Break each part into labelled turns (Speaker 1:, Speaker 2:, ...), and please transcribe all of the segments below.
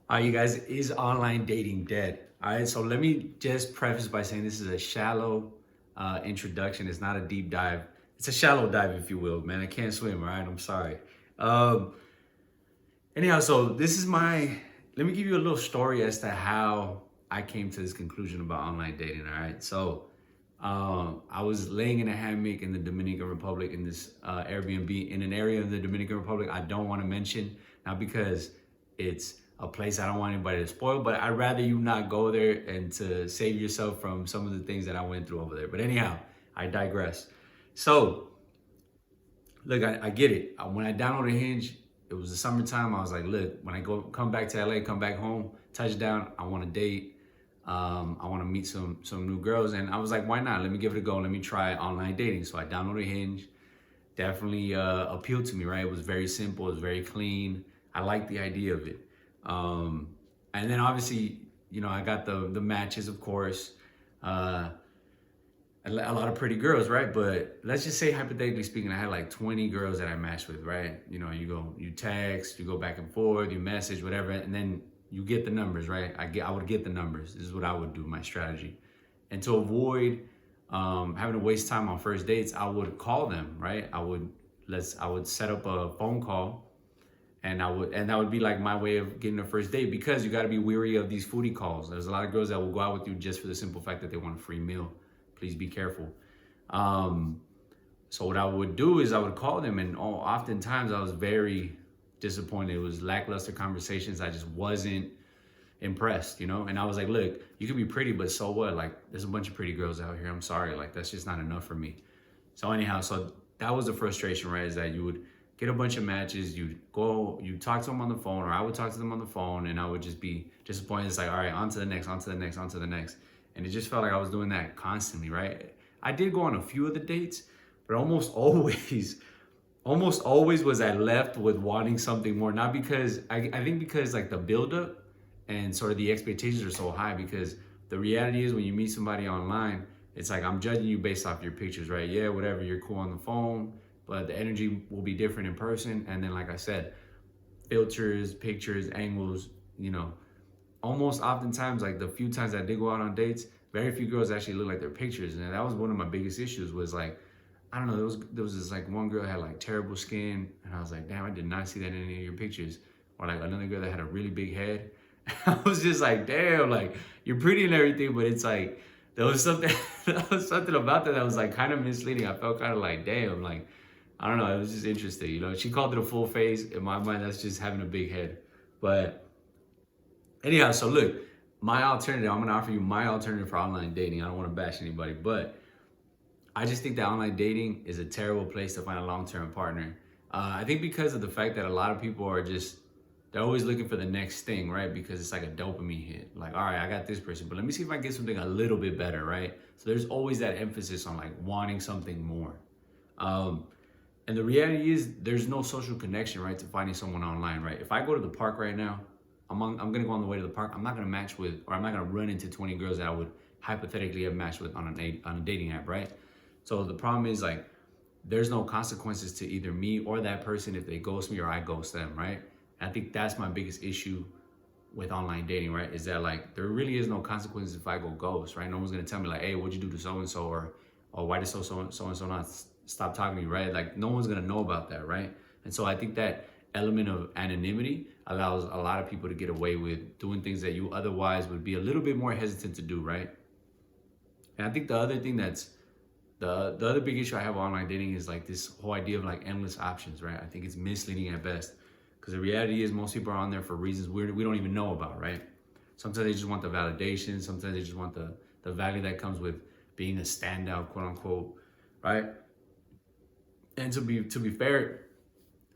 Speaker 1: All right, you guys, is online dating dead? All right, so let me just preface by saying this is a shallow introduction. It's not a deep dive. It's a shallow dive, if you will, man. I can't swim, all right? I'm sorry. Um, anyhow, so this is let me give you a little story as to how I came to this conclusion about online dating, all right? So I was laying in a hammock in the Dominican Republic in this Airbnb in an area of the Dominican Republic I don't want to mention, not because it's a place I don't want anybody to spoil, but I'd rather you not go there and to save yourself from some of the things that I went through over there. But anyhow, I digress. So, look, I get it. When I downloaded Hinge, it was the summertime. I was like, look, when I come back to LA, come back home, touchdown, I want to date. I want to meet some new girls, and I was like, why not? Let me give it a go. Let me try online dating. So I downloaded Hinge. Definitely appealed to me, right? It was very simple. It was very clean. I liked the idea of it. Um, and then obviously, I got the matches, of course. Uh, a lot of pretty girls, right? But let's just say, hypothetically speaking, I had like 20 girls that I matched with, right? You text, you go back and forth, you message, whatever, and then you get the numbers, right? I would get the numbers. This is what I would do, my strategy. And to avoid having to waste time on first dates, I would call them, right? I would set up a phone call, and that would be like my way of getting a first date, because you got to be weary of these foodie calls. There's a lot of girls that will go out with you just for the simple fact that they want a free meal. Please be careful. Um, so what I would do is I would call them, and oftentimes I was very disappointed. It was lackluster conversations. I just wasn't impressed, And I was like, look, you can be pretty, but so what? Like, there's a bunch of pretty girls out here. I'm sorry, like that's just not enough for me. So anyhow, so that was the frustration, right? Is that you would get a bunch of matches, you talk to them on the phone, or I would talk to them on the phone, and I would just be disappointed. It's like, all right, on to the next, on to the next, on to the next. And it just felt like I was doing that constantly, right? I did go on a few of the dates, but almost always was I left with wanting something more. Not because I think because like the buildup and sort of the expectations are so high, because the reality is when you meet somebody online, it's like I'm judging you based off your pictures, right? Yeah, whatever, you're cool on the phone, but the energy will be different in person. And then, like I said, filters, pictures, angles, almost oftentimes, like the few times I did go out on dates, very few girls actually look like their pictures. And that was one of my biggest issues was like, I don't know, there was this like one girl that had like terrible skin, and I was like, damn, I did not see that in any of your pictures. Or like another girl that had a really big head. I was just like, damn, like you're pretty and everything, but it's like there was something there was something about that was like kind of misleading. I felt kind of like, damn, like I don't know, it was just interesting. She called it a full face. In my mind, that's just having a big head. But anyhow, so look, my alternative, I'm gonna offer you my alternative for online dating. I don't want to bash anybody, but I just think that online dating is a terrible place to find a long-term partner. I think because of the fact that a lot of people they're always looking for the next thing, right? Because it's like a dopamine hit. Like, all right, I got this person, but let me see if I can get something a little bit better, right? So there's always that emphasis on like wanting something more. Um, and the reality is there's no social connection, right, to finding someone online, right? If I go to the park right now, I'm gonna go on the way to the park. I'm not gonna match with, or I'm not gonna run into 20 girls that I would hypothetically have matched with on a dating app, right? So the problem is like there's no consequences to either me or that person if they ghost me or I ghost them, right? And I think that's my biggest issue with online dating, right? Is that like there really is no consequences if I go ghost, right? No one's gonna tell me like, hey, what'd you do to so and so, or why did so and so not stop talking to me, right? Like no one's gonna know about that, right? And so I think that element of anonymity allows a lot of people to get away with doing things that you otherwise would be a little bit more hesitant to do, right? And I think the other thing that's the other big issue I have with online dating is like this whole idea of like endless options, right? I think it's misleading at best, because the reality is most people are on there for reasons we don't even know about, right? Sometimes they just want the validation. Sometimes they just want the value that comes with being a standout, quote unquote, right? And to be fair,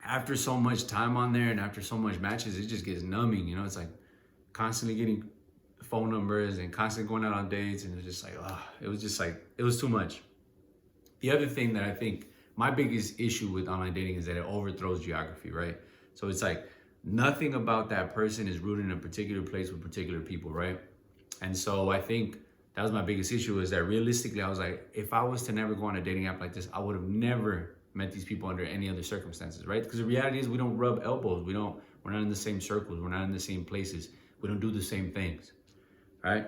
Speaker 1: after so much time on there and after so much matches, it just gets numbing. It's like constantly getting phone numbers and constantly going out on dates, and it's just like, it was just like it was too much. The other thing that I think my biggest issue with online dating is that it overthrows geography, right? So it's like nothing about that person is rooted in a particular place with particular people, right? And so I think that was my biggest issue, is that realistically, I was like, if I was to never go on a dating app like this, I would have never met these people under any other circumstances, right? Because the reality is we don't rub elbows. We're not in the same circles. We're not in the same places. We don't do the same things, right?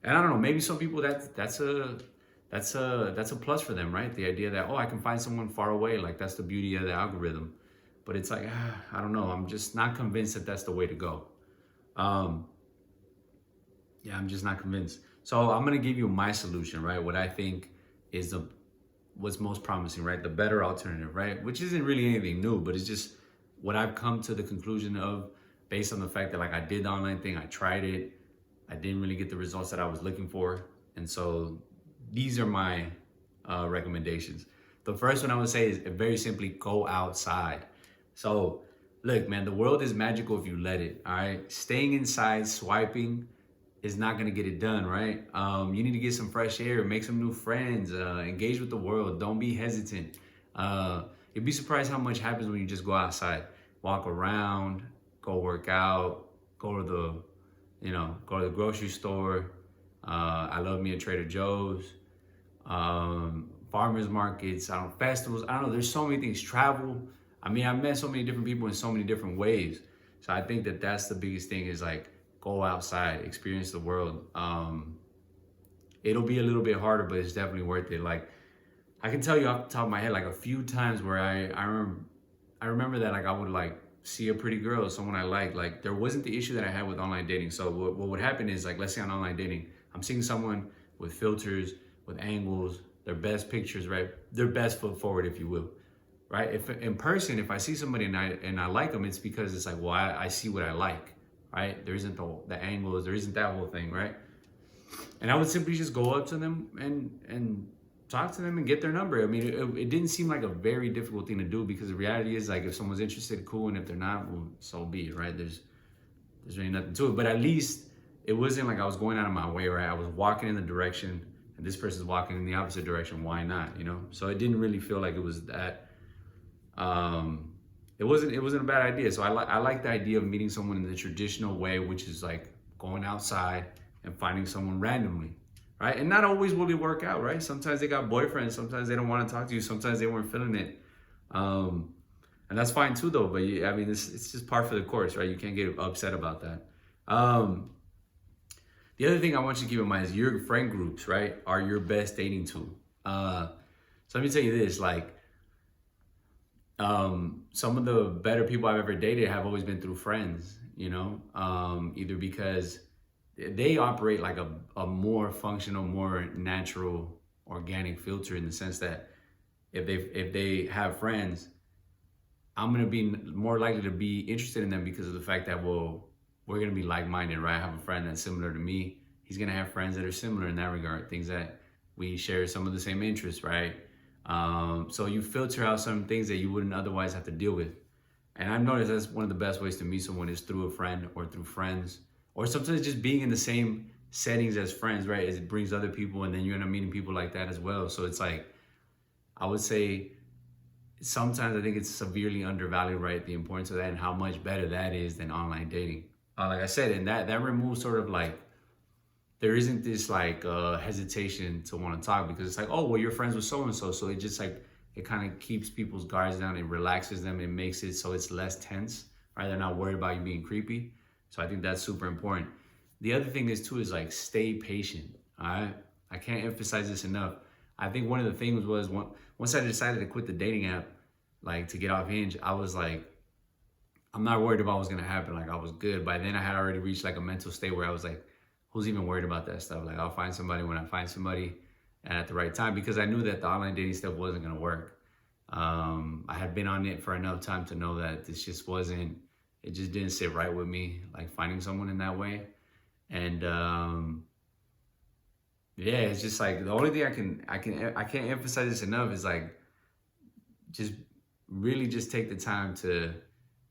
Speaker 1: And I don't know, maybe some people that's a plus for them, right? The idea that, oh, I can find someone far away, like that's the beauty of the algorithm. But it's like, I don't know. I'm just not convinced that that's the way to go. Yeah, I'm just not convinced. So I'm gonna give you my solution, right? What I think is what's most promising, right? The better alternative, right? Which isn't really anything new, but it's just what I've come to the conclusion of based on the fact that like I did the online thing, I tried it, I didn't really get the results that I was looking for, and so these are my recommendations. The first one I would say is very simply go outside. So look, man, the world is magical if you let it. All right, staying inside, swiping is not gonna get it done, right? You need to get some fresh air, make some new friends, engage with the world. Don't be hesitant. You'd be surprised how much happens when you just go outside, walk around, go work out, go to the grocery store. I love me a Trader Joe's, farmers markets, festivals. I don't know. There's so many things. Travel. I mean, I've met so many different people in so many different ways. So I think that that's the biggest thing is like go outside, experience the world. It'll be a little bit harder, but it's definitely worth it. Like I can tell you off the top of my head, like a few times where I remember that like I would like see a pretty girl, someone I like there wasn't the issue that I had with online dating. So what would happen is like, let's say on online dating, I'm seeing someone with filters, with angles, their best pictures, right? Their best foot forward, if you will, right? If in person, if I see somebody and I like them, it's because it's like, well, I see what I like, right? There isn't the angles, there isn't that whole thing, right? And I would simply just go up to them and talk to them and get their number. I mean, it didn't seem like a very difficult thing to do because the reality is like if someone's interested, cool, and if they're not, well, so be it, right? There's really nothing to it. But at least it wasn't like I was going out of my way, right? I was walking in the direction and this person's walking in the opposite direction. Why not, you know? So it didn't really feel like it was that. It wasn't a bad idea. So I like the idea of meeting someone in the traditional way, which is like going outside and finding someone randomly, right? And not always will it work out, right? Sometimes they got boyfriends, sometimes they don't want to talk to you, sometimes they weren't feeling it. And that's fine too, though. But I mean, it's just par for the course, right? You can't get upset about that. The other thing I want you to keep in mind is your friend groups, right, are your best dating tool. So let me tell you this, like, some of the better people I've ever dated have always been through friends, you know, either because they operate like a more functional, more natural, organic filter in the sense that if they have friends, I'm gonna be more likely to be interested in them because of the fact that, well, we're gonna be like-minded, right? I have a friend that's similar to me. He's gonna have friends that are similar in that regard, things that we share some of the same interests, right? So you filter out some things that you wouldn't otherwise have to deal with. And I've noticed that's one of the best ways to meet someone is through a friend or through friends, or sometimes just being in the same settings as friends, right? It brings other people and then you end up meeting people like that as well. So it's like, I would say sometimes I think it's severely undervalued, right? The importance of that and how much better that is than online dating. Like I said, and that removes sort of like, there isn't this like hesitation to want to talk because it's like, oh, well, you're friends with so-and-so. So it just like, it kind of keeps people's guards down. It relaxes them. It makes it so it's less tense, right? They're not worried about you being creepy. So I think that's super important. The other thing is too, is like, stay patient, all right? I can't emphasize this enough. I think one of the things was once I decided to quit the dating app, like to get off Hinge, I was like, I'm not worried about what's gonna happen. Like I was good. By then I had already reached like a mental state where I was like, who's even worried about that stuff? Like I'll find somebody when I find somebody and at the right time, because I knew that the online dating stuff wasn't gonna work. I had been on it for enough time to know that this just wasn't, it just didn't sit right with me, like finding someone in that way. And yeah, it's just like the only thing I can't emphasize this enough is like, just really just take the time to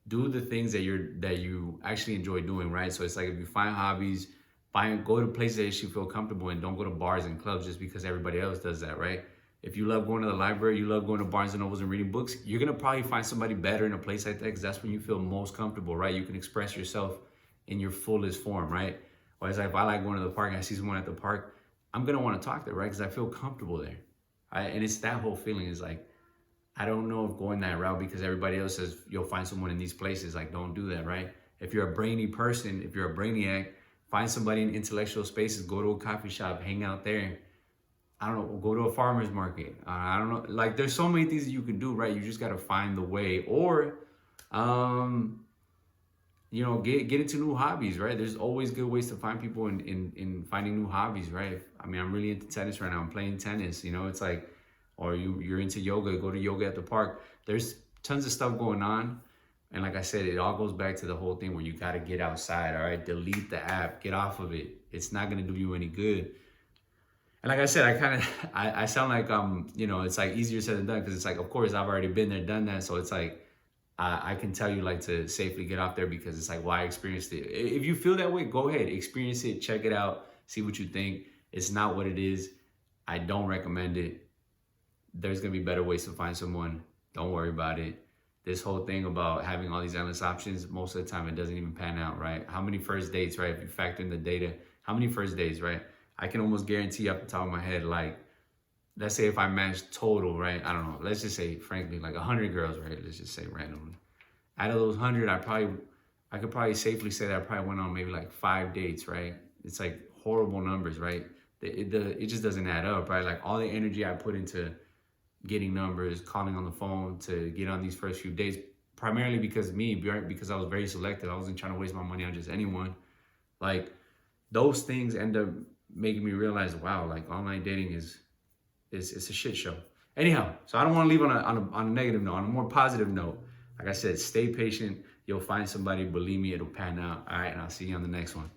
Speaker 1: do the things that you actually enjoy doing, right? So it's like if you find hobbies, go to places that you feel comfortable in. Don't go to bars and clubs just because everybody else does that, right? If you love going to the library, you love going to Barnes and Nobles and reading books, you're gonna probably find somebody better in a place like that because that's when you feel most comfortable, right? You can express yourself in your fullest form, right? Whereas if I like going to the park and I see someone at the park, I'm gonna want to talk there, right? Because I feel comfortable there, right? And it's that whole feeling is like, I don't know if going that route because everybody else says you'll find someone in these places. Like, don't do that, right? If you're a brainy person, if you're a brainiac, find somebody in intellectual spaces, go to a coffee shop, hang out there. I don't know, go to a farmer's market. I don't know. Like, there's so many things that you can do, right? You just got to find the way. Or, you know, get into new hobbies, right? There's always good ways to find people in finding new hobbies, right? I mean, I'm really into tennis right now. I'm playing tennis, you know, it's like, or you're into yoga, go to yoga at the park. There's tons of stuff going on. And like I said, it all goes back to the whole thing where you got to get outside, all right? Delete the app, get off of it. It's not going to do you any good. And like I said, I sound like, you know, it's like easier said than done because it's like, of course, I've already been there, done that. So it's like, I can tell you like to safely get off there because it's like, well, I experienced it. If you feel that way, go ahead, experience it, check it out, see what you think. It's not what it is. I don't recommend it. There's gonna be better ways to find someone. Don't worry about it. This whole thing about having all these endless options, most of the time it doesn't even pan out, right? How many first dates, right? If you factor in the data, how many first dates, right? I can almost guarantee off the top of my head, like, let's say if I matched total, right? I don't know. Let's just say, frankly, like 100 girls, right? Let's just say randomly. Out of those 100, I could probably safely say that I probably went on maybe like 5 dates, right? It's like horrible numbers, right? It just doesn't add up, right? Like all the energy I put into getting numbers, calling on the phone to get on these first few dates, primarily because I was very selective. I wasn't trying to waste my money on just anyone. Like those things end up making me realize, wow, like online dating is it's a shit show. Anyhow, so I don't want to leave on a negative note. On a more positive note, like I said, stay patient. You'll find somebody. Believe me, it'll pan out. All right, and I'll see you on the next one.